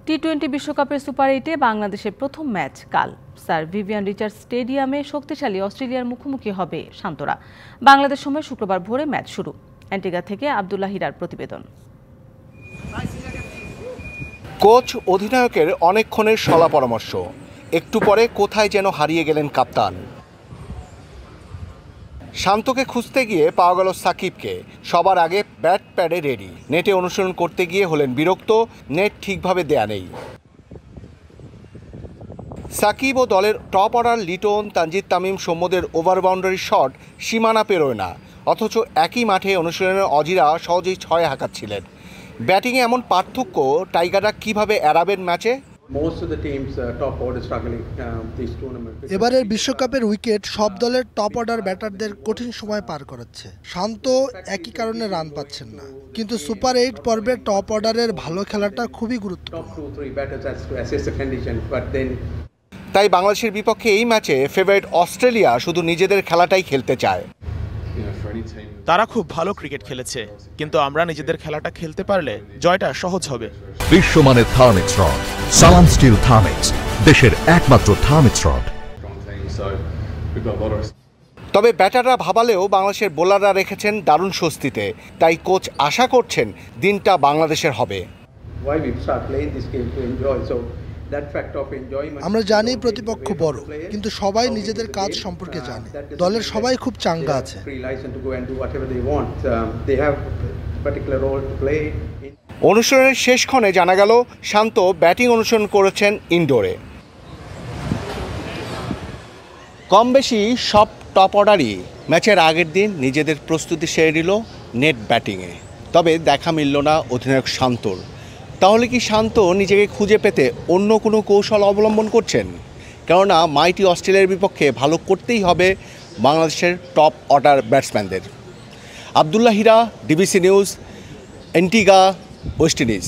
টি-20 বিশ্বকাপের সুপার 8-এ বাংলাদেশের প্রথম ম্যাচ কাল। স্যার ভিভিয়ান রিচার্ডস স্টেডিয়ামে শক্তিশালী অস্ট্রেলিয়ার মুখোমুখি হবে শান্তরা। বাংলাদেশ সময় শুক্রবার ভোরে ম্যাচ শুরু। অ্যান্টিগা থেকে আব্দুল্লাহ হীরার প্রতিবেদন। কোচ অধিনায়কের অনেকক্ষণের শলা পরামর্শ, একটু পরে কোথায় যেন হারিয়ে গেলেন কাপ্তান। শান্তকে খুঁজতে গিয়ে পাওয়া গেল সাকিবকে। সবার আগে ব্যাট প্যাডে রেডি, নেটে অনুসরণ করতে গিয়ে হলেন বিরক্ত, নেট ঠিকভাবে দেয়া নেই। সাকিব ও দলের টপ অর্ডার লিটন, তানজিদ তামিম, সৌম্যদের ওভার বাউন্ডারি শট সীমানা পেরোয় না, অথচ একই মাঠে অনুশীলনের অজিরা সহজেই ছয় হাঁকাচ্ছিলেন। ব্যাটিংয়ে এমন পার্থক্য টাইগাররা কিভাবে এড়াবেন ম্যাচে? এবারের বিশ্বকাপের উইকেট সব দলের টপ অর্ডার ব্যাটারদের কঠিন সময় পার করাচ্ছে। শান্ত একই কারণে রান পাচ্ছেন না, কিন্তু সুপার 8 পর্বের টপ অর্ডারের ভালো খেলাটা খুবই গুরুত্বপূর্ণ। তাই বাংলাদেশের বিপক্ষে এই ম্যাচে ফেভারিট অস্ট্রেলিয়া শুধু নিজেদের খেলাটাই খেলতে চায়। তারা খুব ভালো ক্রিকেট খেলেছে, কিন্তু আমরা নিজেদের খেলাটা খেলতে পারলে জয়টা সহজ হবে। বিশ্বমানের থার্মিক্স রড, সালাম স্টিল থার্মিক্স, দেশের একমাত্র থার্মিক্স রড। তবে ব্যাটাররা ভাবালেও বাংলাদেশের বোলাররা রেখেছেন দারুণ স্বস্তিতে। তাই কোচ আশা করছেন দিনটা বাংলাদেশের হবে। আমরা জানি প্রতিপক্ষ বড়, কিন্তু সবাই নিজেদের কাজ সম্পর্কে জানে। দলের সবাই খুব চাঙ্গা আছে। অনুশীলনের শেষক্ষণে জানা গেল শান্ত ব্যাটিং অনুসরণ করেছেন ইনডোরে। কম বেশি সব টপ অর্ডারই ম্যাচের আগের দিন নিজেদের প্রস্তুতি সেরে নিল নেট ব্যাটিংয়ে। তবে দেখা মিলল না অধিনায়ক শান্তর। তাহলে কি শান্ত নিজেকে খুঁজে পেতে অন্য কোনো কৌশল অবলম্বন করছেন? কেননা মাইটি অস্ট্রেলিয়ার বিপক্ষে ভালো করতেই হবে বাংলাদেশের টপ অর্ডার ব্যাটসম্যানদের। Abdullah Hira, DBC news, Antigua, West Indies.